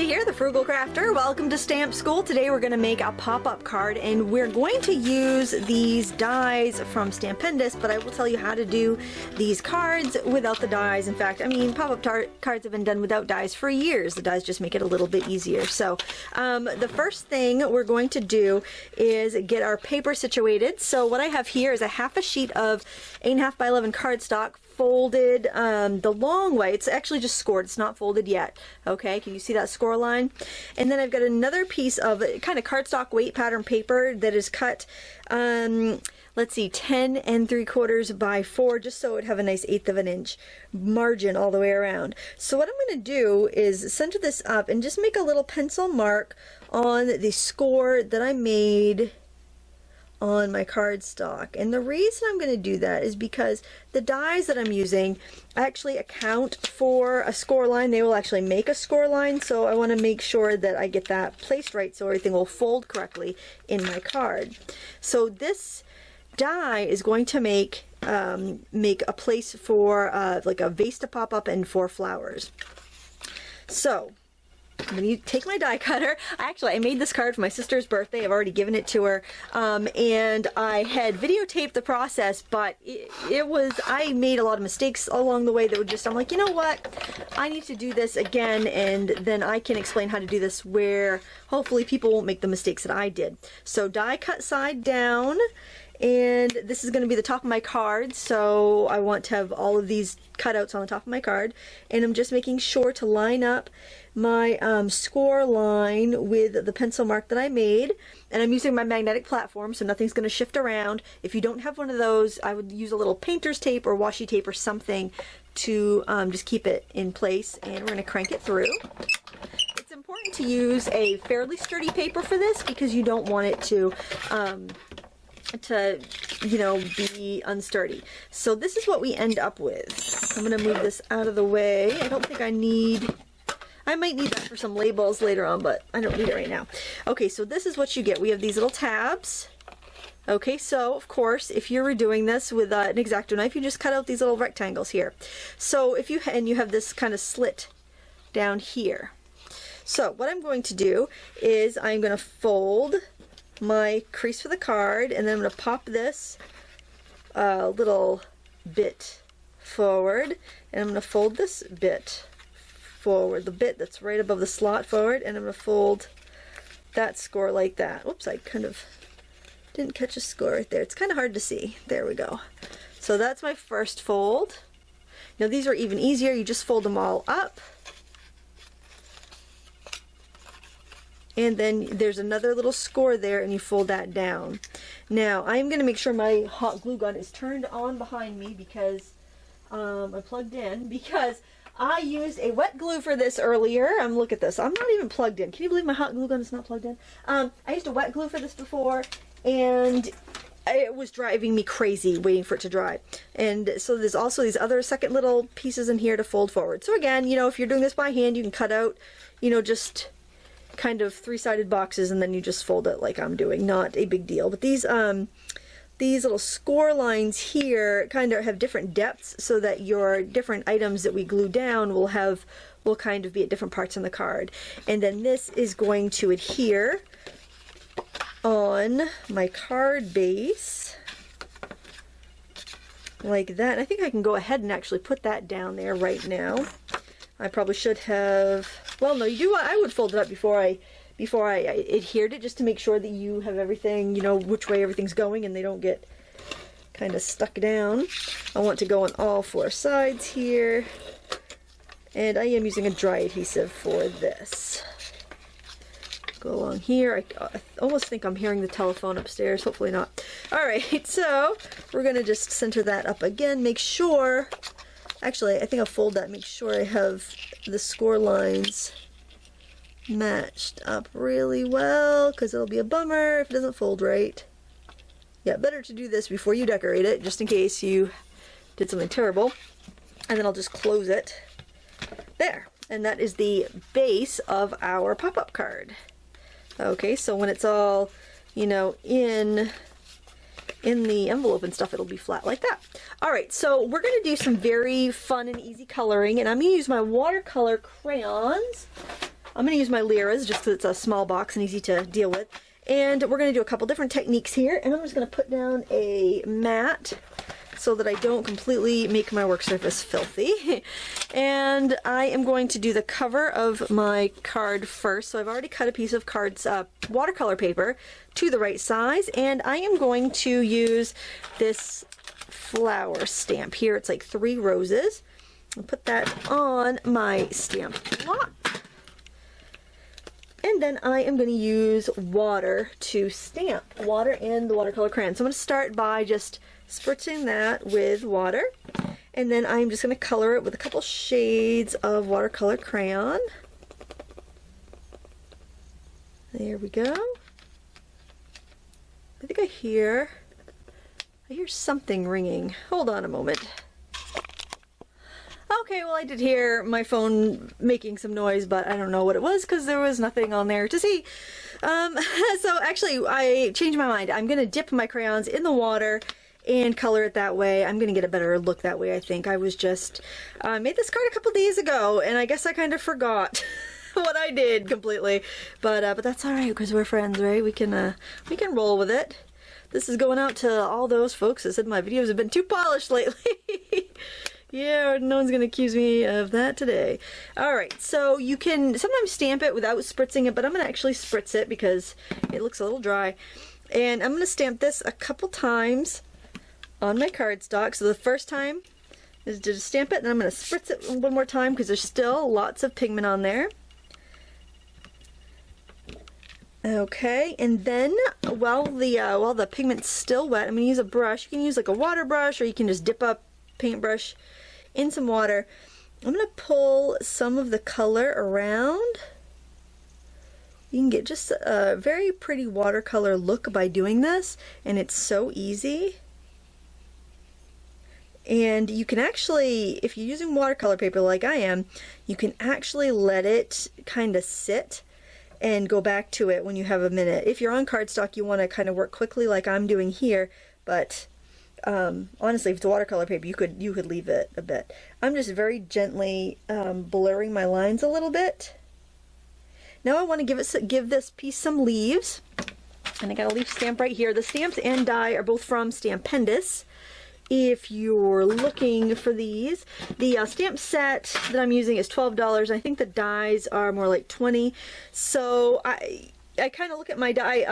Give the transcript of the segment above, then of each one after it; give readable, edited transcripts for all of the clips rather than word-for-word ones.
Lindsay here, the Frugal Crafter. Welcome to Stamp School. Today we're going to make a pop-up card, and we're going to use these dies from Stampendous, but I will tell you how to do these cards without the dies. In fact, I mean, pop-up cards have been done without dies for years. The dies just make it a little bit easier. So the first thing we're going to do is get our paper situated. So what I have here is a half a sheet of 8.5 by 11 cardstock, folded the long way. It's actually just scored. It's not folded yet. Okay, can you see that score line? And then I've got another piece of kind of cardstock weight pattern paper that is cut, let's see, 10 3/4 by 4, just so it would have a nice 1/8 of an inch margin all the way around. So what I'm going to do is center this up and just make a little pencil mark on the score that I made on my cardstock. And the reason I'm going to do that is because the dies that I'm using actually account for a score line. They will actually make a score line, so I want to make sure that I get that placed right so everything will fold correctly in my card. So this die is going to make a place for like a vase to pop up and 4 flowers. So I'm going to take my die cutter. I made this card for my sister's birthday. I've already given it to her. And I had videotaped the process, but I made a lot of mistakes along the way that would just, I'm like, you know what? I need to do this again, and then I can explain how to do this where hopefully people won't make the mistakes that I did. So die cut side down. And this is going to be the top of my card, so I want to have all of these cutouts on the top of my card. And I'm just making sure to line up my score line with the pencil mark that I made. And I'm using my magnetic platform, so nothing's going to shift around. If you don't have one of those, I would use a little painter's tape or washi tape or something to just keep it in place. And we're going to crank it through. It's important to use a fairly sturdy paper for this because you don't want it to you know, be unsturdy. So this is what we end up with. I'm going to move this out of the way. I don't think I might need that for some labels later on, but I don't need it right now. Okay, so this is what you get. We have these little tabs. Okay, so of course, if you're redoing this with an X-Acto knife, you just cut out these little rectangles here. So if you have this kind of slit down here. So what I'm going to do is I'm going to fold my crease for the card, and then I'm going to pop this little bit forward, and I'm going to fold this bit forward, the bit that's right above the slot forward, and I'm going to fold that score like that. Oops, I kind of didn't catch a score right there. It's kind of hard to see. There we go. So that's my first fold. Now these are even easier. You just fold them all up. And then there's another little score there, and you fold that down. Now I'm going to make sure my hot glue gun is turned on behind me because I plugged in, because I used a wet glue for this earlier. Look at this. I'm not even plugged in. Can you believe my hot glue gun is not plugged in? I used a wet glue for this before, and it was driving me crazy waiting for it to dry. And so there's also these other second little pieces in here to fold forward. So again, you know, if you're doing this by hand, you can cut out, you know, just kind of 3-sided boxes, and then you just fold it like I'm doing. Not a big deal. But these little score lines here kind of have different depths, so that your different items that we glue down will kind of be at different parts on the card. And then this is going to adhere on my card base like that. And I think I can go ahead and actually put that down there right now. I probably should have, well, no, you do. I would fold it up before I adhered it, just to make sure that you have everything, you know, which way everything's going, and they don't get kind of stuck down. I want to go on all 4 sides here, and I am using a dry adhesive for this. Go along here. I almost think I'm hearing the telephone upstairs. Hopefully not. All right, so we're going to just center that up again. Make sure, actually, I think I'll fold that. Make sure I have the score lines matched up really well, because it'll be a bummer if it doesn't fold right. Yeah, better to do this before you decorate it, just in case you did something terrible. And then I'll just close it. There. And that is the base of our pop-up card. Okay, so when it's all, you know, in the envelope and stuff, it'll be flat like that. Alright, so we're going to do some very fun and easy coloring, and I'm going to use my watercolor crayons. I'm going to use my liras just because it's a small box and easy to deal with. And we're going to do a couple different techniques here. And I'm just going to put down a mat so that I don't completely make my work surface filthy. And I am going to do the cover of my card first. So I've already cut a piece of watercolor paper to the right size, and I am going to use this flower stamp here. It's like 3 roses. I'll put that on my stamp block. And then I am going to use water to stamp, water and the watercolor crayon. So I'm going to start by just spritzing that with water, and then I'm just going to color it with a couple shades of watercolor crayon. There we go. I think I hear something ringing. Hold on a moment. Okay, well, I did hear my phone making some noise, but I don't know what it was because there was nothing on there to see. So actually, I changed my mind. I'm going to dip my crayons in the water and color it that way. I'm going to get a better look that way, I think. I was just made this card a couple days ago, and I guess I kind of forgot what I did completely. But that's all right because we're friends, right? We can roll with it. This is going out to all those folks that said my videos have been too polished lately. Yeah, no one's going to accuse me of that today. Alright, so you can sometimes stamp it without spritzing it, but I'm going to actually spritz it because it looks a little dry. And I'm going to stamp this a couple times on my cardstock. So the first time is to just stamp it, and I'm going to spritz it one more time because there's still lots of pigment on there. Okay, and then while the pigment's still wet, I'm going to use a brush. You can use like a water brush, or you can just dip up paintbrush in some water. I'm going to pull some of the color around. You can get just a very pretty watercolor look by doing this, and it's so easy. And you can actually, if you're using watercolor paper like I am, you can actually let it kind of sit and go back to it when you have a minute. If you're on cardstock, you want to kind of work quickly like I'm doing here, but honestly, if it's watercolor paper, you could leave it a bit. I'm just very gently blurring my lines a little bit. Now I want to give this piece some leaves, and I got a leaf stamp right here. The stamps and die are both from Stampendous. If you're looking for these, the stamp set that I'm using is $12. I think the dies are more like $20. So I kind of look at my die.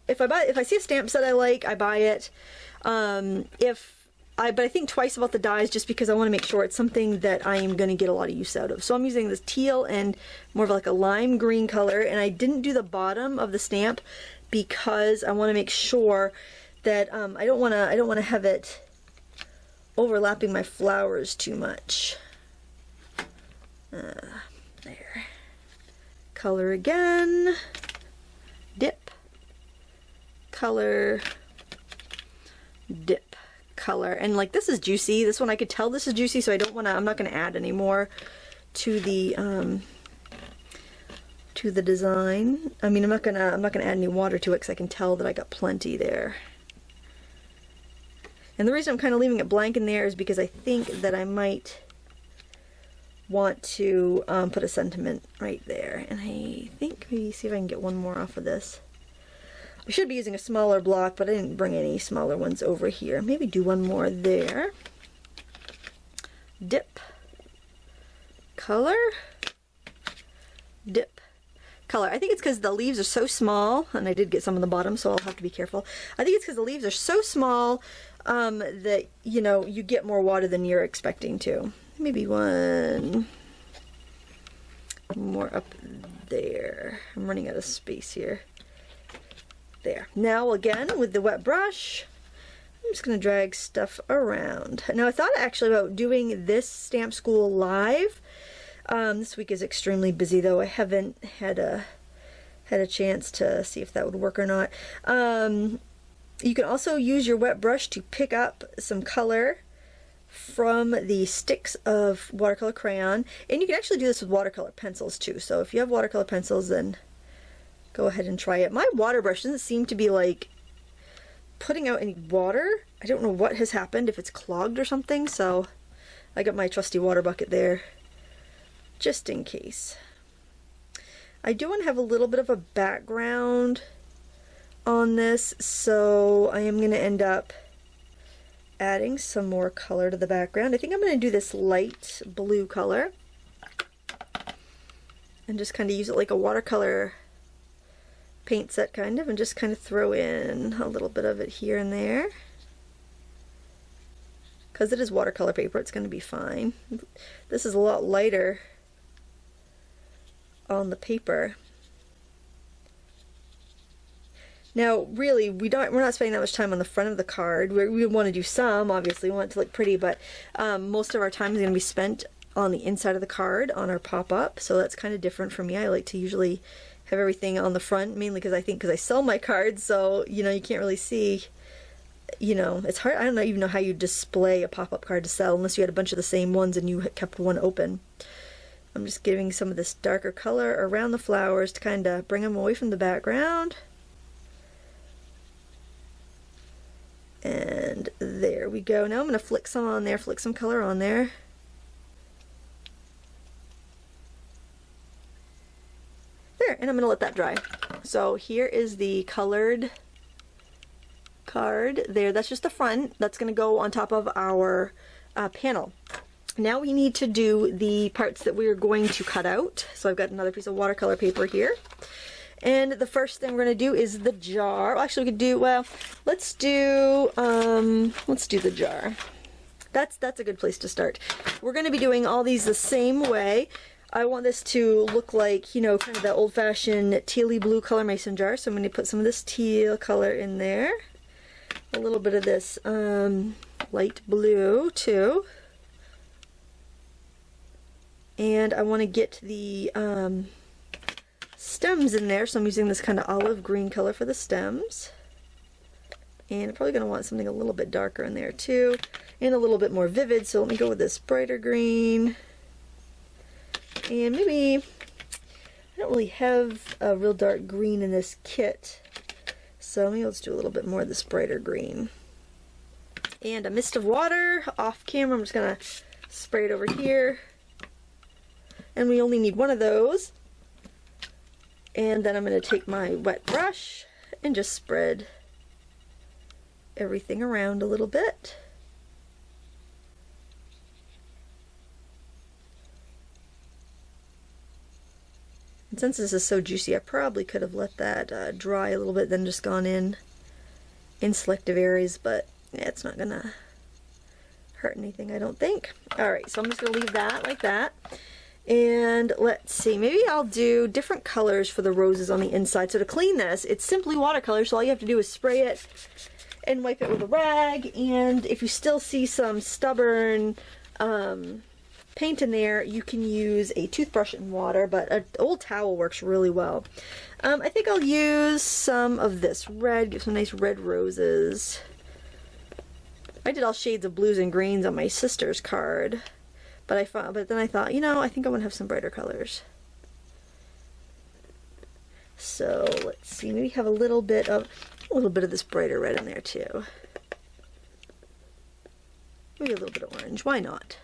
If I see a stamp set I like, I buy it. But I think twice about the dies just because I want to make sure it's something that I am going to get a lot of use out of. So I'm using this teal and more of like a lime green color, and I didn't do the bottom of the stamp because I want to make sure that I don't want to have it overlapping my flowers too much. There. Color again. Dip. Color. Dip. Color. And like this is juicy. This one I could tell this is juicy, so I'm not going to add any more to the design. I mean, I'm not gonna add any water to it because I can tell that I got plenty there. And the reason I'm kind of leaving it blank in there is because I think that I might want to put a sentiment right there. And I think maybe see if I can get one more off of this. I should be using a smaller block, but I didn't bring any smaller ones over here. Maybe do one more there. Dip. Color. Dip. Color. I think it's because the leaves are so small, and I did get some on the bottom, so I'll have to be careful. I think it's because the leaves are so small that, you know, you get more water than you're expecting to. Maybe one more up there. I'm running out of space here. There. Now again, with the wet brush, I'm just going to drag stuff around. Now I thought actually about doing this stamp school live. This week is extremely busy though. I haven't had a chance to see if that would work or not. You can also use your wet brush to pick up some color from the sticks of watercolor crayon, and you can actually do this with watercolor pencils too. So if you have watercolor pencils, then go ahead and try it. My water brush doesn't seem to be like putting out any water. I don't know what has happened, if it's clogged or something, so I got my trusty water bucket there just in case. I do want to have a little bit of a background on this, so I am going to end up adding some more color to the background. I think I'm going to do this light blue color and just kind of use it like a watercolor paint set kind of, and just kind of throw in a little bit of it here and there. Because it is watercolor paper, it's going to be fine. This is a lot lighter on the paper. Now, really, we're not spending that much time on the front of the card. We want to do some, obviously, we want it to look pretty, but most of our time is going to be spent on the inside of the card, on our pop-up, so that's kind of different for me. I like to usually have everything on the front, mainly because I sell my cards, so, you know, you can't really see, you know, it's hard. I don't even know how you display a pop-up card to sell unless you had a bunch of the same ones and you kept one open. I'm just giving some of this darker color around the flowers to kind of bring them away from the background. And there we go. Now I'm going to flick some on there, flick some color on there. There, and I'm going to let that dry. So here is the colored card there. That's just the front. That's going to go on top of our panel. Now we need to do the parts that we're going to cut out. So I've got another piece of watercolor paper here. And the first thing we're going to do is the jar. Well, actually, we could do, well, let's do the jar. That's a good place to start. We're going to be doing all these the same way. I want this to look like, you know, kind of that old-fashioned tealy blue color mason jar. So I'm going to put some of this teal color in there. A little bit of this light blue, too. And I want to get the stems in there, so I'm using this kind of olive green color for the stems. And I'm probably going to want something a little bit darker in there too, and a little bit more vivid, so let me go with this brighter green. And maybe, I don't really have a real dark green in this kit, so maybe let's do a little bit more of this brighter green. And a mist of water off camera, I'm just going to spray it over here. And we only need one of those. And then I'm going to take my wet brush and just spread everything around a little bit. And since this is so juicy, I probably could have let that dry a little bit, then just gone in selective areas, but yeah, it's not going to hurt anything, I don't think. Alright, so I'm just going to leave that like that. And let's see, maybe I'll do different colors for the roses on the inside. So to clean this, it's simply watercolor, so all you have to do is spray it and wipe it with a rag. And if you still see some stubborn paint in there, you can use a toothbrush and water, but an old towel works really well. I think I'll use some of this red, give some nice red roses. I did all shades of blues and greens on my sister's card. But then I thought, you know, I think I want to have some brighter colors. So let's see, maybe have a little bit of this brighter red in there too. Maybe a little bit of orange. Why not?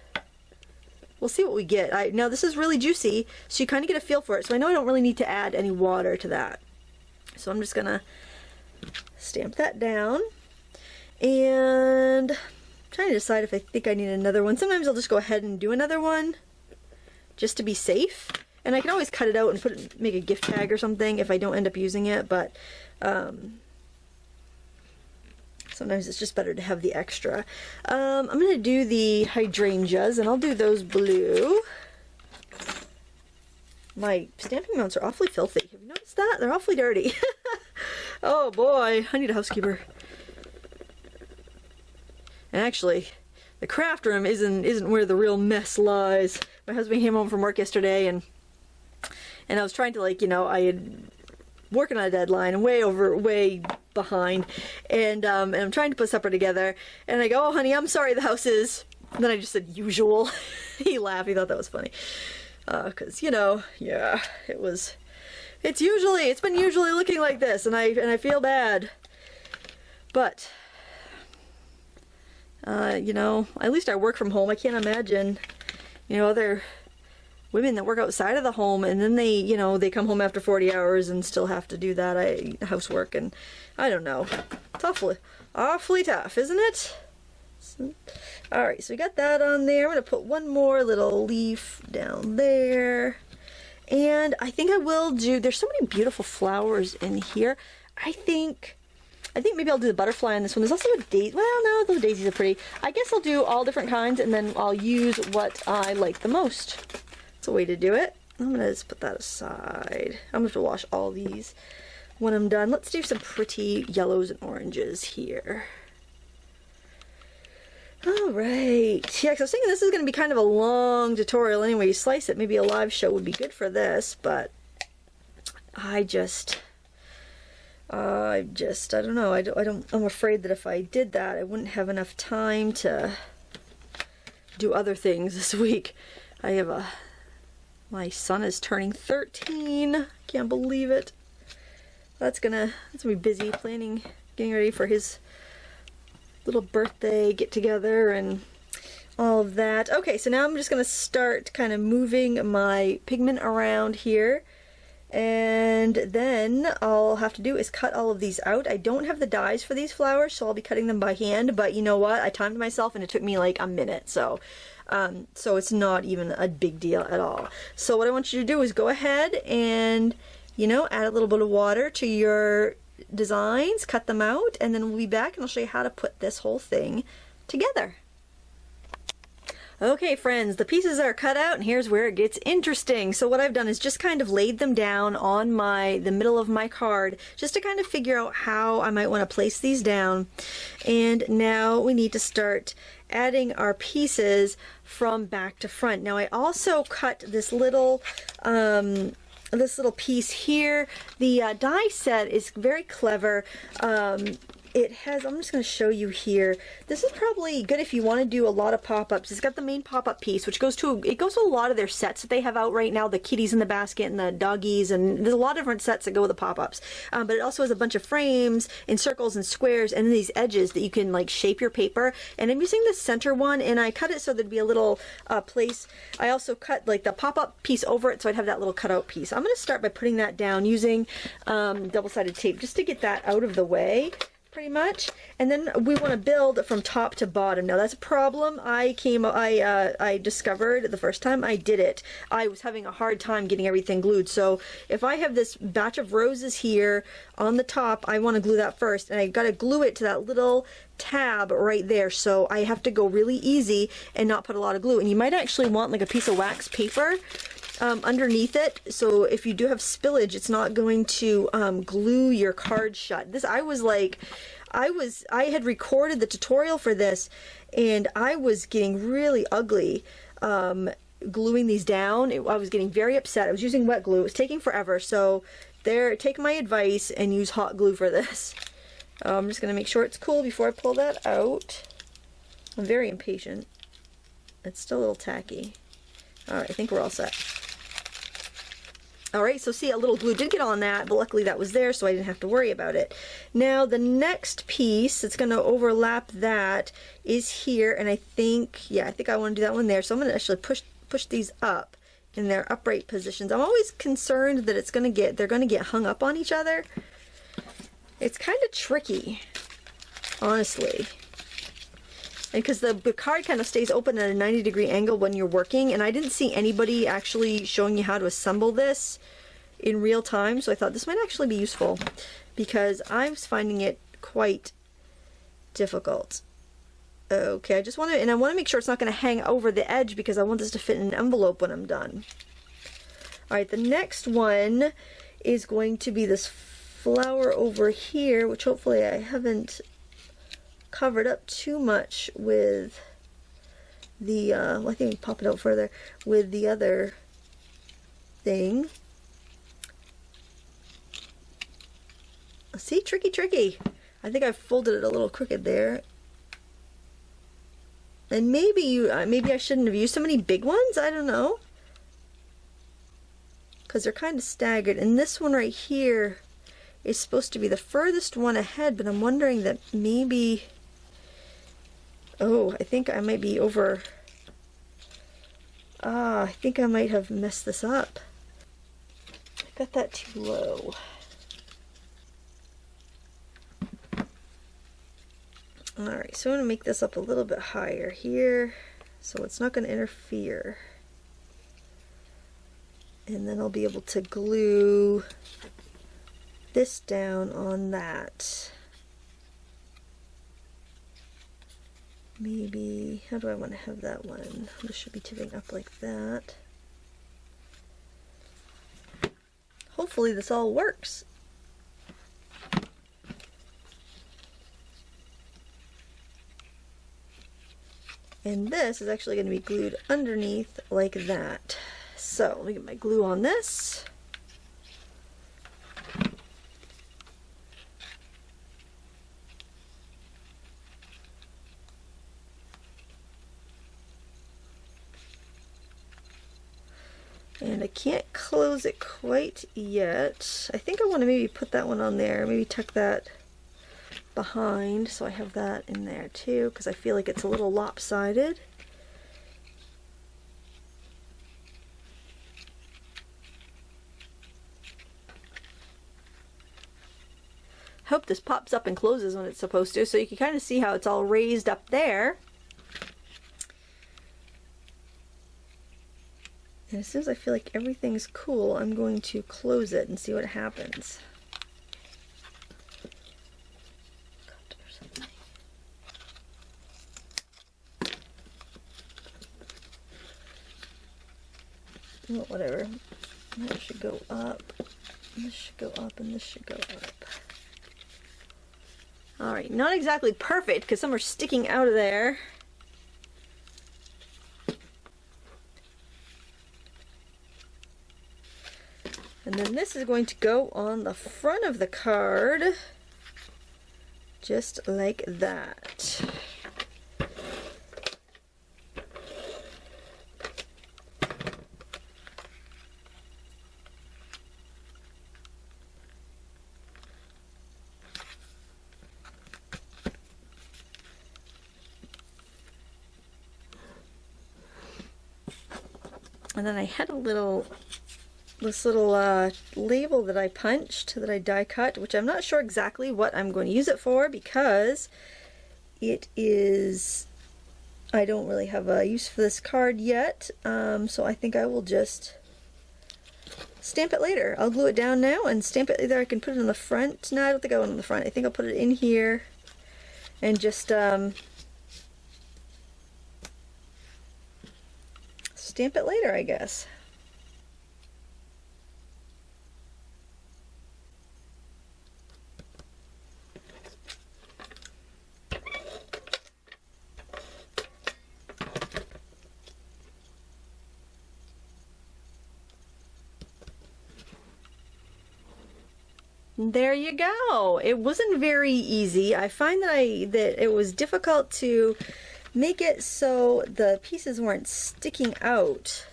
We'll see what we get. Now this is really juicy, so you kind of get a feel for it. So I know I don't really need to add any water to that. So I'm just gonna stamp that down and trying to decide if I think I need another one. Sometimes I'll just go ahead and do another one just to be safe, and I can always cut it out and make a gift tag or something if I don't end up using it, but sometimes it's just better to have the extra. I'm going to do the hydrangeas, and I'll do those blue. My stamping mounts are awfully filthy. Have you noticed that? They're awfully dirty. Oh boy, I need a housekeeper. And actually, the craft room isn't where the real mess lies. My husband came home from work yesterday, and I was trying to, like, you know, I had working on a deadline and way behind, and I'm trying to put supper together, and I go, "Oh honey, I'm sorry the house is," and then I just said usual. He laughed, he thought that was funny. 'Cause, you know, yeah, it's been usually looking like this, and I feel bad. But you know, at least I work from home. I can't imagine, you know, women that work outside of the home, and then they, you know, they come home after 40 hours and still have to do that housework, and I don't know. It's awfully tough, isn't it? Alright, so we got that on there. I'm going to put one more little leaf down there. And I think I will do, there's so many beautiful flowers in here. I think maybe I'll do the butterfly on this one. There's also a daisy. Well, no, those daisies are pretty. I guess I'll do all different kinds, and then I'll use what I like the most. It's a way to do it. I'm going to just put that aside. I'm going to have to wash all these when I'm done. Let's do some pretty yellows and oranges here. Alright, yeah, because I was thinking this is going to be kind of a long tutorial anyway. You slice it, maybe a live show would be good for this, but I don't know. I'm afraid that if I did that, I wouldn't have enough time to do other things this week. My son is turning 13. Can't believe it. That's gonna be busy planning, getting ready for his little birthday get together and all of that. Okay, so now I'm just gonna start kind of moving my pigment around here, and then all I'll have to do is cut all of these out. I don't have the dies for these flowers, so I'll be cutting them by hand, but you know what? I timed myself and it took me like a minute, so it's not even a big deal at all. So what I want you to do is go ahead and, you know, add a little bit of water to your designs, cut them out, and then we'll be back and I'll show you how to put this whole thing together. Okay friends, the pieces are cut out and here's where it gets interesting. So what I've done is just kind of laid them down on the middle of my card just to kind of figure out how I might want to place these down. And now we need to start adding our pieces from back to front. Now I also cut this little piece here. The die set is very clever. It has, I'm just going to show you here. This is probably good if you want to do a lot of pop-ups. It's got the main pop-up piece, which goes to a lot of their sets that they have out right now, the kitties in the basket and the doggies, and there's a lot of different sets that go with the pop-ups. But it also has a bunch of frames in circles and squares and these edges that you can like shape your paper. And I'm using the center one, and I cut it so there'd be a little place. I also cut like the pop-up piece over it so I'd have that little cutout piece. I'm going to start by putting that down using double-sided tape just to get that out of the way, pretty much. And then we want to build from top to bottom. Now that's a problem I discovered the first time I did it. I was having a hard time getting everything glued. So if I have this batch of roses here on the top, I want to glue that first, and I got to glue it to that little tab right there. So I have to go really easy and not put a lot of glue. And you might actually want like a piece of wax paper underneath it, so if you do have spillage, it's not going to glue your card shut. I had recorded the tutorial for this, and I was getting really ugly gluing these down. I was getting very upset. I was using wet glue. It was taking forever, so take my advice and use hot glue for this. I'm just going to make sure it's cool before I pull that out. I'm very impatient. It's still a little tacky. Alright, I think we're all set. Alright, so see, a little glue did get on that, but luckily that was there, so I didn't have to worry about it. Now, the next piece that's going to overlap that is here, and I think I want to do that one there. So I'm going to actually push these up in their upright positions. I'm always concerned that they're going to get hung up on each other. It's kind of tricky, honestly. And because the card kind of stays open at a 90-degree angle when you're working, and I didn't see anybody actually showing you how to assemble this in real time, so I thought this might actually be useful because I was finding it quite difficult. Okay, I want to make sure it's not going to hang over the edge because I want this to fit in an envelope when I'm done. Alright, the next one is going to be this flower over here, which hopefully I haven't covered up too much with the I think we pop it out further with the other thing. See, tricky. I think I folded it a little crooked there, and maybe I shouldn't have used so many big ones. I don't know, because they're kind of staggered, and this one right here is supposed to be the furthest one ahead, but I'm wondering that maybe, oh, I think I might be over Ah, I think I might have messed this up. I got that too low. Alright, so I'm going to make this up a little bit higher here so it's not going to interfere. And then I'll be able to glue this down on that. Maybe, how do I want to have that one? This should be tipping up like that. Hopefully this all works. And this is actually going to be glued underneath like that. So let me get my glue on this. And I can't close it quite yet. I think I want to maybe put that one on there, maybe tuck that behind so I have that in there too, because I feel like it's a little lopsided. Hope this pops up and closes when it's supposed to, so you can kind of see how it's all raised up there. And as soon as I feel like everything's cool, I'm going to close it and see what happens. Well, whatever. That should go up. This should go up, and this should go up. Alright, not exactly perfect because some are sticking out of there. And then this is going to go on the front of the card, just like that. And then I had this little label that I punched, that I die cut, which I'm not sure exactly what I'm going to use it for because it is, I don't really have a use for this card yet, so I think I will just stamp it later. I'll glue it down now and stamp it. Either I can put it on the front. No, I don't think I want it on the front. I think I'll put it in here and just stamp it later, I guess. There you go. It wasn't very easy. I find that it was difficult to make it so the pieces weren't sticking out.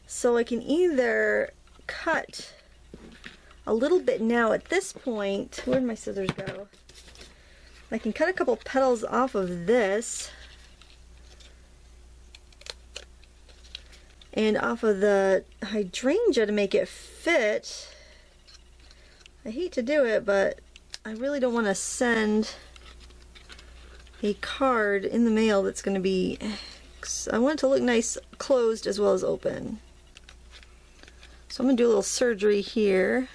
So I can either cut a little bit now at this point. Where'd my scissors go? I can cut a couple petals off of this and off of the hydrangea to make it fit. I hate to do it, but I really don't want to send a card in the mail that's going to be, I want it to look nice closed as well as open. So I'm going to do a little surgery here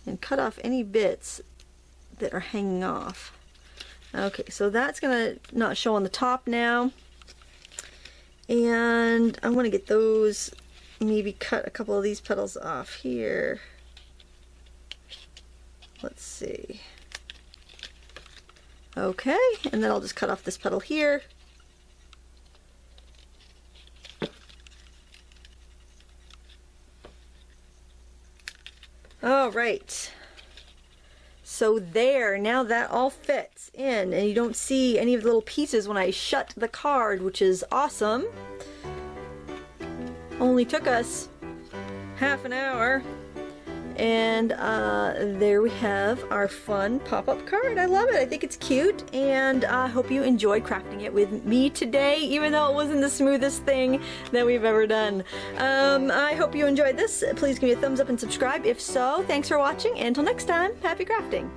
and cut off any bits that are hanging off. Okay, so that's going to not show on the top now. And I want to get those, maybe cut a couple of these petals off here. Let's see. Okay, and then I'll just cut off this petal here. All right. So there, now that all fits in and you don't see any of the little pieces when I shut the card, which is awesome. Only took us half an hour And there we have our fun pop-up card. I love it. I think it's cute, and I hope you enjoyed crafting it with me today, even though it wasn't the smoothest thing that we've ever done. I hope you enjoyed this. Please give me a thumbs up and subscribe if so. Thanks for watching, and until next time, happy crafting!